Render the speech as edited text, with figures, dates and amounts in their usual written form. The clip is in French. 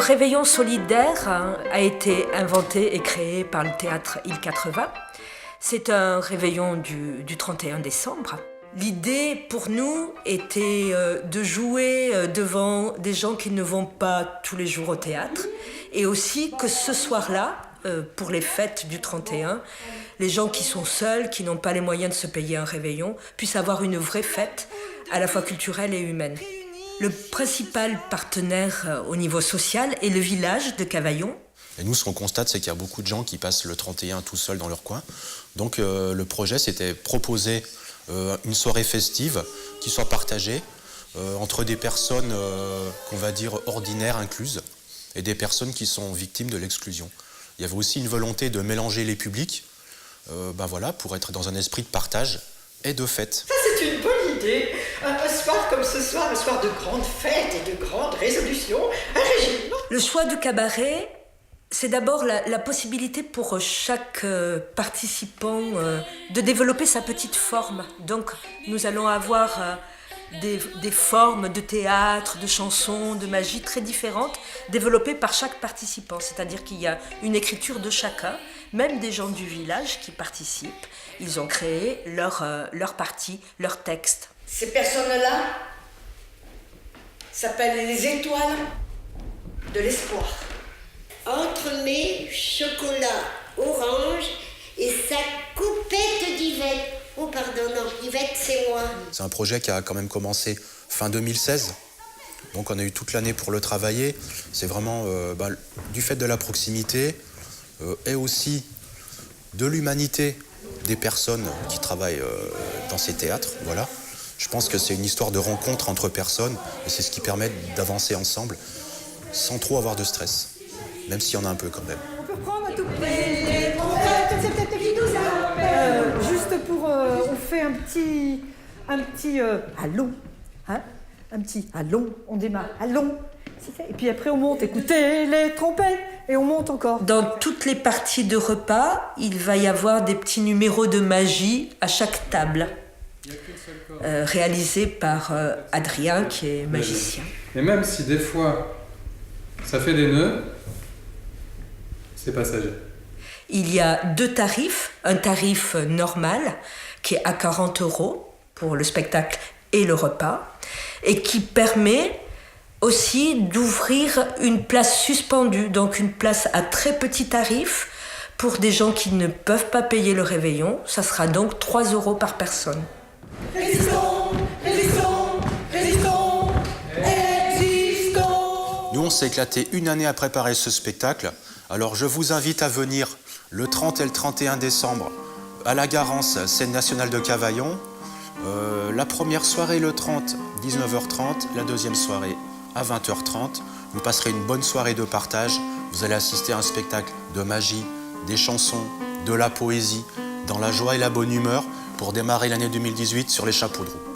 réveillon solidaire a été inventé et créé par le théâtre Île 80. C'est un réveillon du 31 décembre. L'idée pour nous était de jouer devant des gens qui ne vont pas tous les jours au théâtre et aussi que ce soir-là, pour les fêtes du 31, les gens qui sont seuls, qui n'ont pas les moyens de se payer un réveillon, puissent avoir une vraie fête à la fois culturelle et humaine. Le principal partenaire au niveau social est le village de Cavaillon. Et nous, ce qu'on constate, c'est qu'il y a beaucoup de gens qui passent le 31 tout seuls dans leur coin. Donc le projet, c'était proposer une soirée festive qui soit partagée entre des personnes qu'on va dire ordinaires incluses et des personnes qui sont victimes de l'exclusion. Il y avait aussi une volonté de mélanger les publics pour être dans un esprit de partage et de fête. Ça, c'est une bonne idée. Un soir comme ce soir, un soir de grandes fêtes et de grandes résolutions, un régime. Le choix du cabaret, c'est d'abord la possibilité pour chaque participant de développer sa petite forme. Donc, nous allons avoir des formes de théâtre, de chansons, de magie très différentes, développées par chaque participant. C'est-à-dire qu'il y a une écriture de chacun, même des gens du village qui participent. Ils ont créé leur partie, leur texte. Ces personnes-là s'appellent les étoiles de l'espoir. Entre mes chocolats orange et sa coupette d'Yvette. Oh pardon, non, Yvette c'est moi. C'est un projet qui a quand même commencé fin 2016. Donc on a eu toute l'année pour le travailler. C'est vraiment du fait de la proximité et aussi de l'humanité des personnes qui travaillent dans ces théâtres. Voilà. Je pense que c'est une histoire de rencontre entre personnes et c'est ce qui permet d'avancer ensemble sans trop avoir de stress, même s'il y en a un peu quand même. On peut prendre un tout petit... juste pour... on fait un petit allons, hein, un petit allons, on démarre, allons. Et puis après on monte, écoutez les trompettes, et on monte encore. Dans toutes les parties de repas, il va y avoir des petits numéros de magie à chaque table, réalisés par Adrien, qui est magicien. Et même si des fois, ça fait des nœuds, c'est passager. Il y a deux tarifs, un tarif normal, qui est à 40 € pour le spectacle et le repas, et qui permet aussi d'ouvrir une place suspendue, donc une place à très petit tarif pour des gens qui ne peuvent pas payer le réveillon. Ça sera donc 3 € par personne. Résistons, résistons, résistons, résistons. Nous, on s'est éclaté une année à préparer ce spectacle. Alors je vous invite à venir le 30 et le 31 décembre à la Garance, scène nationale de Cavaillon. La première soirée le 30, 19h30, la deuxième soirée à 20h30. Vous passerez une bonne soirée de partage. Vous allez assister à un spectacle de magie, des chansons, de la poésie, dans la joie et la bonne humeur pour démarrer l'année 2018 sur les chapeaux de roue.